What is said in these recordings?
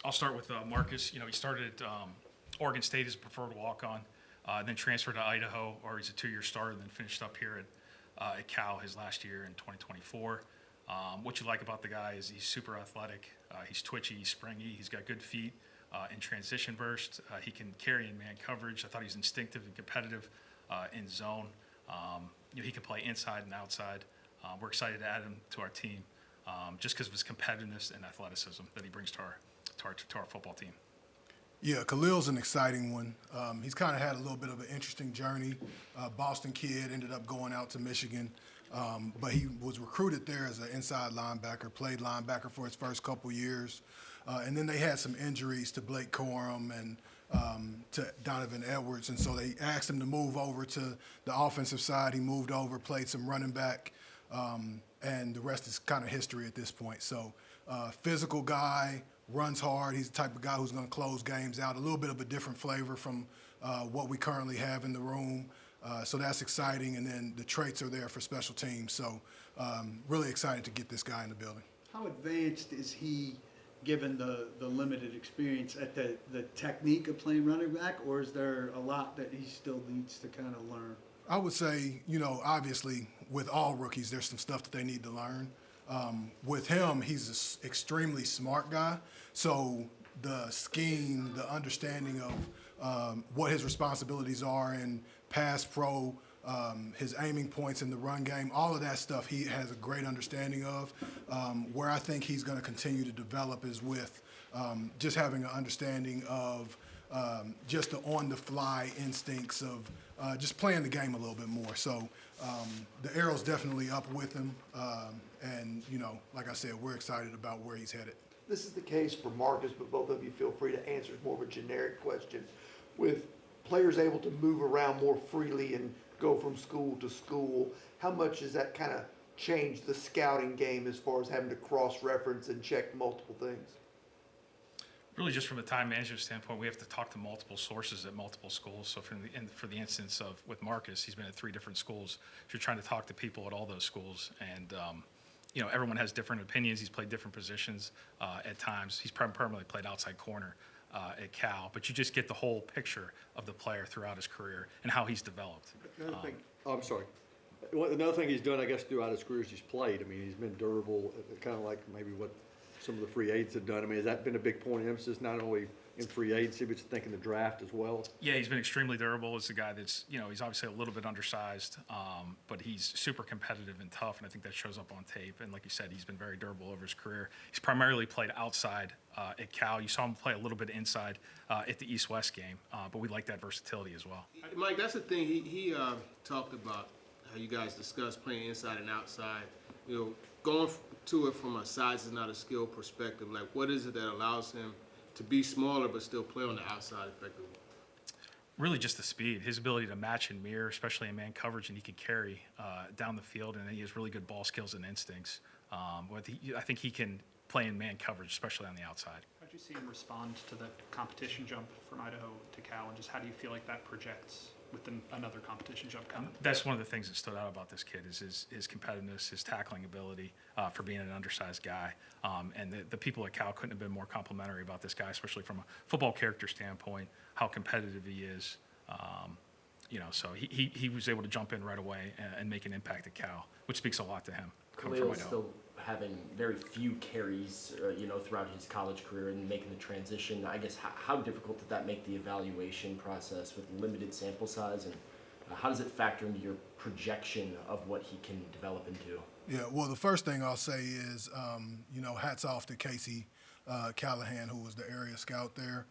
I'll start with Marcus. He started at Oregon State as a preferred walk-on, then transferred to Idaho, or he's a 2-year starter, and then finished up here at Cal his last year in 2024. What you like about the guy is he's super athletic. He's twitchy, he's springy, he's got good feet in transition burst. He can carry in man coverage. I thought he's instinctive and competitive in zone. He can play inside and outside. We're excited to add him to our team just because of his competitiveness and athleticism that he brings to our football team. Yeah, Khalil's an exciting one. He's kind of had a little bit of an interesting journey. Boston kid, ended up going out to Michigan, but he was recruited there as an inside linebacker, played linebacker for his first couple years. And then they had some injuries to Blake Corum and to Donovan Edwards, and so they asked him to move over to the offensive side. He moved over, played some running back, and the rest is kind of history at this point. So physical guy, runs hard. He's the type of guy who's going to close games out. A little bit of a different flavor from what we currently have in the room. So that's exciting. And then the traits are there for special teams. So really excited to get this guy in the building. How advanced is he given the limited experience at the technique of playing running back, or is there a lot that he still needs to kind of learn? I would say, obviously with all rookies, there's some stuff that they need to learn. With him, he's an extremely smart guy. So the scheme, the understanding of what his responsibilities are in pass pro, his aiming points in the run game, all of that stuff he has a great understanding of. Where I think he's going to continue to develop is with just having an understanding of just the on-the-fly instincts of just playing the game a little bit more. So the arrow's definitely up with him. And, like I said, we're excited about where he's headed. This is the case for Marcus, but both of you feel free to answer. It's more of a generic question. With players able to move around more freely and go from school to school, how much does that kind of change the scouting game as far as having to cross-reference and check multiple things? Really, just from a time management standpoint, we have to talk to multiple sources at multiple schools. So for the instance of with Marcus, he's been at 3 different schools. So you're trying to talk to people at all those schools, and everyone has different opinions. He's played different positions at times. He's primarily played outside corner at Cal, but you just get the whole picture of the player throughout his career and how he's developed. I'm sorry. Another thing he's done, I guess, throughout his career is he's played. I mean, he's been durable, kind of like maybe what some of the free agents have done. I mean, has that been a big point of emphasis, not only in free agency, but thinking the draft as well? Yeah, he's been extremely durable. He's a guy that's, he's obviously a little bit undersized, but he's super competitive and tough, and I think that shows up on tape. And like you said, he's been very durable over his career. He's primarily played outside at Cal. You saw him play a little bit inside at the East-West game, but we like that versatility as well. Mike, that's the thing. He talked about how you guys discussed playing inside and outside. Going to it from a size is not a skill perspective. Like, what is it that allows him to be smaller but still play on the outside effectively? Really just the speed, his ability to match and mirror, especially in man coverage, and he can carry down the field, and he has really good ball skills and instincts. I think he can play in man coverage, especially on the outside. How did you see him respond to the competition jump from Idaho to Cal, and just how do you feel like that projects with another competition jump coming? That's one of the things that stood out about this kid is his competitiveness, his tackling ability for being an undersized guy. And the people at Cal couldn't have been more complimentary about this guy, especially from a football character standpoint, how competitive he is. So he was able to jump in right away and make an impact at Cal, which speaks a lot to him. Khalil's still having very few carries, throughout his college career and making the transition. I guess how difficult did that make the evaluation process with limited sample size, and how does it factor into your projection of what he can develop into? Yeah, well, the first thing I'll say is, hats off to Casey Callahan, who was the area scout there.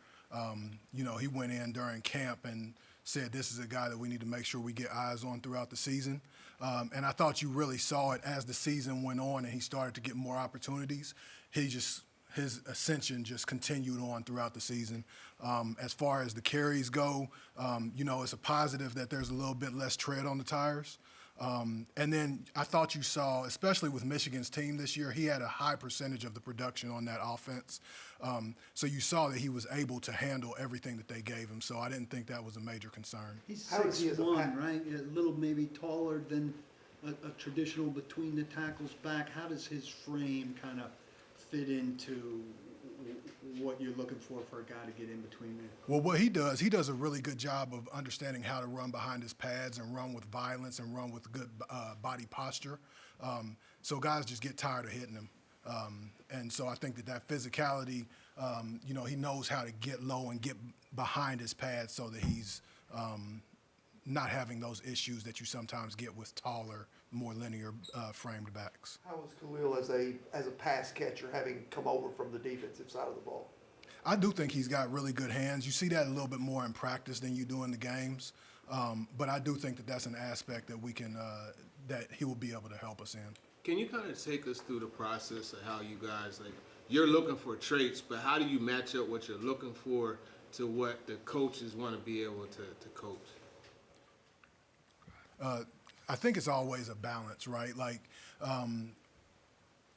He went in during camp and said this is a guy that we need to make sure we get eyes on throughout the season. And I thought you really saw it as the season went on and he started to get more opportunities. His ascension just continued on throughout the season. As far as the carries go, it's a positive that there's a little bit less tread on the tires. And then I thought you saw, especially with Michigan's team this year, he had a high percentage of the production on that offense. So you saw that he was able to handle everything that they gave him. So I didn't think that was a major concern. He's 6'1", right? A little maybe taller than a traditional between the tackles back. How does his frame kind of fit into what you're looking for a guy to get in between there. Well, what he does a really good job of understanding how to run behind his pads and run with violence and run with good body posture. So guys just get tired of hitting him. And so I think that physicality, he knows how to get low and get behind his pads so that he's not having those issues that you sometimes get with taller, more linear framed backs. How was Khalil as a pass catcher, having come over from the defensive side of the ball? I do think he's got really good hands. You see that a little bit more in practice than you do in the games. But I do think that that's an aspect that we can that he will be able to help us in. Can you kind of take us through the process of how you guys, like, you're looking for traits, but how do you match up what you're looking for to what the coaches want to be able to coach? I think it's always a balance, right? Like,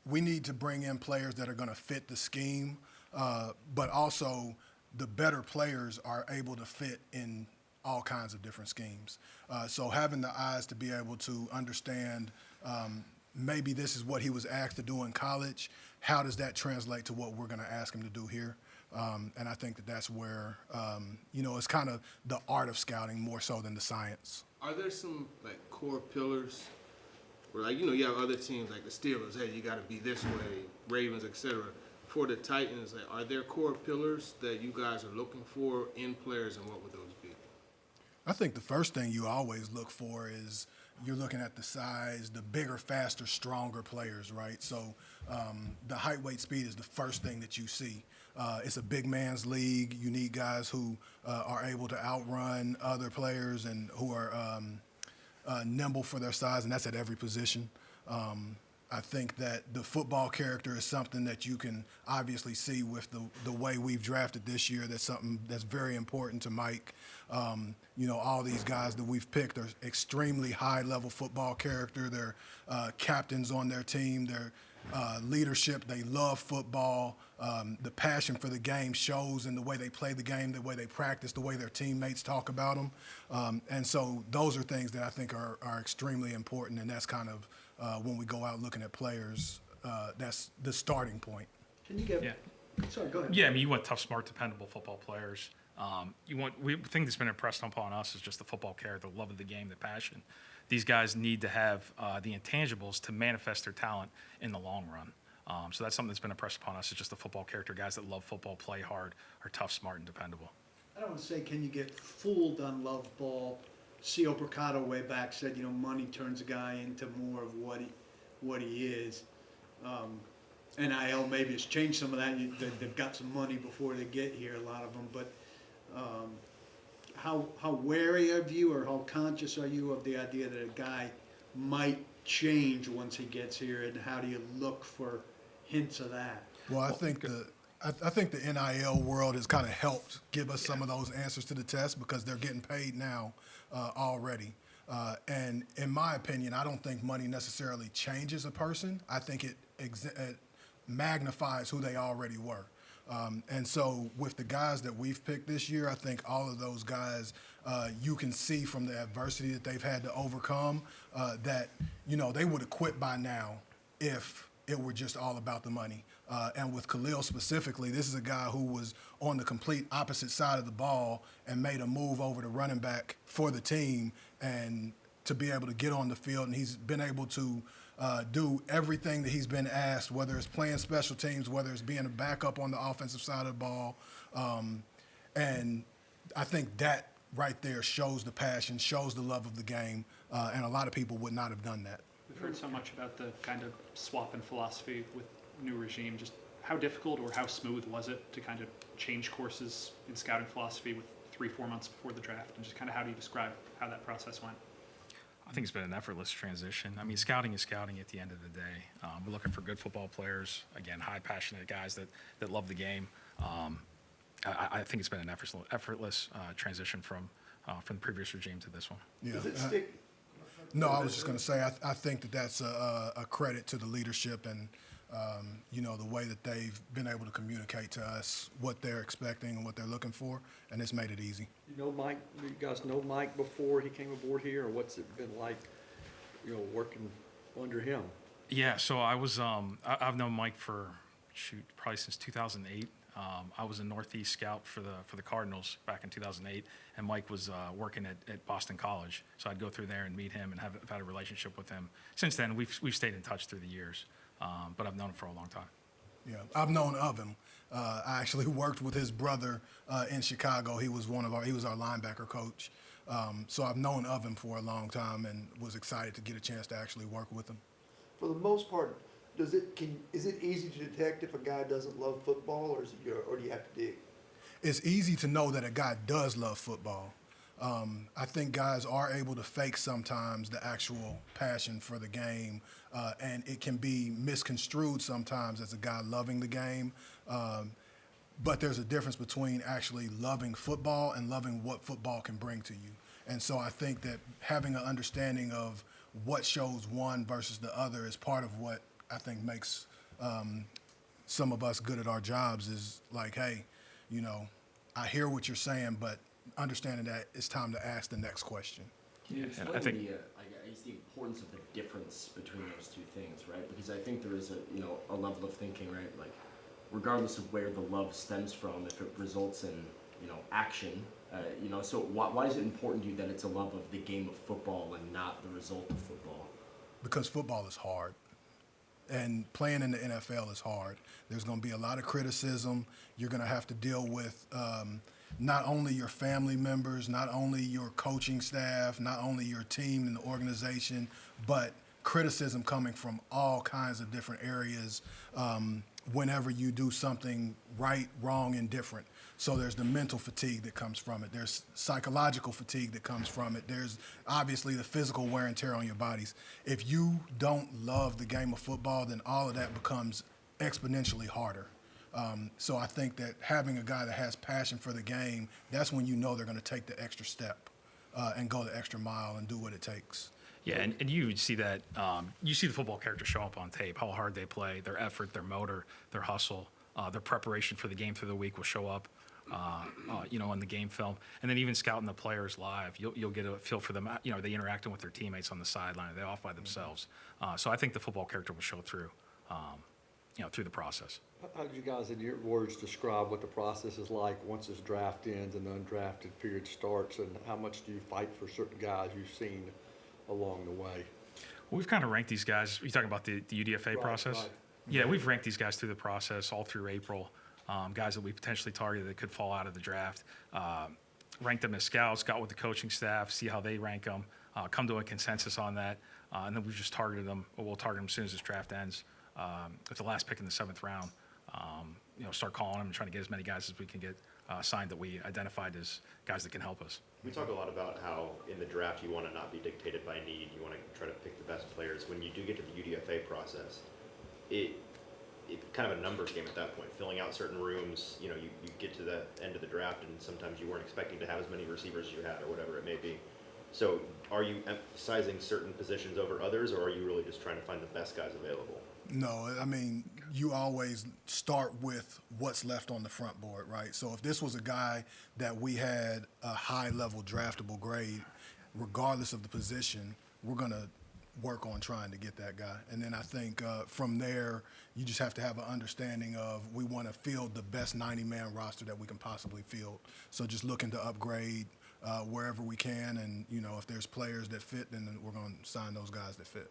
we need to bring in players that are going to fit the scheme, but also the better players are able to fit in all kinds of different schemes. So having the eyes to be able to understand maybe this is what he was asked to do in college, how does that translate to what we're going to ask him to do here? And I think that that's where, it's kind of the art of scouting more so than the science. Are there some, like, core pillars where, like, you have other teams like the Steelers, hey, you got to be this way, Ravens, etc. For the Titans, like, are there core pillars that you guys are looking for in players, and what would those be? I think the first thing you always look for is you're looking at the size, the bigger, faster, stronger players, right? So the height, weight, speed is the first thing that you see. It's a big man's league. You need guys who are able to outrun other players and who are nimble for their size, and that's at every position. I think that the football character is something that you can obviously see with the way we've drafted this year. That's something that's very important to Mike. All these guys that we've picked are extremely high-level football character. They're captains on their team. They're leadership. They love football. The passion for the game shows in the way they play the game, the way they practice, the way their teammates talk about them. And so those are things that I think are extremely important, and that's kind of when we go out looking at players, that's the starting point. Can you get? Yeah. Sorry, go ahead. Yeah, I mean, you want tough, smart, dependable football players. The thing that's been impressed upon us is just the football character, the love of the game, the passion. These guys need to have the intangibles to manifest their talent in the long run. So that's something that's been impressed upon us is just the football character. Guys that love football, play hard, are tough, smart, and dependable. I don't want to say, can you get fooled on love ball? C.O. Mercado way back said, money turns a guy into more of what he is. NIL maybe has changed some of that. They've got some money before they get here, a lot of them. But how wary of you, or how conscious are you of the idea that a guy might change once he gets here, and how do you look for hints of that? Well, I think the NIL world has kind of helped give us some of those answers to the test because they're getting paid now already. And in my opinion, I don't think money necessarily changes a person. I think it magnifies who they already were. And so with the guys that we've picked this year, I think all of those guys, you can see from the adversity that they've had to overcome that, they would have quit by now if it were just all about the money. And with Khalil specifically, this is a guy who was on the complete opposite side of the ball and made a move over to running back for the team and to be able to get on the field. And he's been able to do everything that he's been asked, whether it's playing special teams, whether it's being a backup on the offensive side of the ball. And I think that right there shows the passion, shows the love of the game, and a lot of people would not have done that. We've heard so much about the kind of swap in philosophy with new regime. Just how difficult or how smooth was it to kind of change courses in scouting philosophy with 3-4 months before the draft? And just kind of how do you describe how that process went? I think it's been an effortless transition. I mean, scouting is scouting at the end of the day. We're looking for good football players, again, high, passionate guys that love the game. I think it's been an effortless transition from the previous regime to this one. Yeah. Does it stick? No, I was just going to say, I think that that's a credit to the leadership and, the way that they've been able to communicate to us what they're expecting and what they're looking for, and it's made it easy. Mike, do you guys know Mike before he came aboard here, or what's it been like, working under him? Yeah, so I was I've known Mike for probably since 2008. I was a Northeast scout for the Cardinals back in 2008, and Mike was working at Boston College. So I'd go through there and meet him and have had a relationship with him. Since then, we've stayed in touch through the years, but I've known him for a long time. Yeah, I've known of him. I actually worked with his brother in Chicago. He was our linebacker coach. So I've known of him for a long time and was excited to get a chance to actually work with him. For the most part, is it easy to detect if a guy doesn't love football, or do you have to dig? It's easy to know that a guy does love football. I think guys are able to fake sometimes the actual passion for the game, and it can be misconstrued sometimes as a guy loving the game. But there's a difference between actually loving football and loving what football can bring to you. And so I think that having an understanding of what shows one versus the other is part of what I think makes some of us good at our jobs. Is like, hey, I hear what you're saying, but understanding that it's time to ask the next question. Can you Yeah, explain I think- I guess the importance of the difference between those two things, right? Because I think there is a level of thinking, right? Like, regardless of where the love stems from, if it results in, action, so why is it important to you that it's a love of the game of football and not the result of football? Because football is hard. And playing in the NFL is hard. There's going to be a lot of criticism. You're going to have to deal with not only your family members, not only your coaching staff, not only your team and the organization, but criticism coming from all kinds of different areas whenever you do something right, wrong, and different. So there's the mental fatigue that comes from it. There's psychological fatigue that comes from it. There's obviously the physical wear and tear on your bodies. If you don't love the game of football, then all of that becomes exponentially harder. So I think that having a guy that has passion for the game, that's when you know they're going to take the extra step and go the extra mile and do what it takes. Yeah, and you see that, you see the football characters show up on tape, how hard they play, their effort, their motor, their hustle, their preparation for the game through the week will show up, in the game film. And then even scouting the players live, you'll get a feel for them. They interacting with their teammates on the sideline, they're off by themselves. So I think the football character will show through, through the process. How did you guys, in your words, describe what the process is like once this draft ends and the undrafted period starts, and how much do you fight for certain guys you've seen along the way? Well, we've kind of ranked these guys. You talking about the UDFA process? Right. Yeah, we've ranked these guys through the process all through April. Guys that we potentially targeted that could fall out of the draft. Rank them as scouts, got with the coaching staff, see how they rank them, come to a consensus on that, and then we've just targeted them. Or we'll target them as soon as this draft ends. With the last pick in the 7th round, start calling them and trying to get as many guys as we can get signed that we identified as guys that can help us. We talk a lot about how in the draft you want to not be dictated by need. You want to try to pick the best players. When you do get to the UDFA process, it's kind of a numbers game at that point. Filling out certain rooms, you get to the end of the draft, and sometimes you weren't expecting to have as many receivers as you had, or whatever it may be. So, are you emphasizing certain positions over others, or are you really just trying to find the best guys available? No, I mean, you always start with what's left on the front board, right? So if this was a guy that we had a high-level draftable grade, regardless of the position, we're going to work on trying to get that guy. And then I think from there, you just have to have an understanding of we want to field the best 90-man roster that we can possibly field. So just looking to upgrade wherever we can, and, if there's players that fit, then we're going to sign those guys that fit.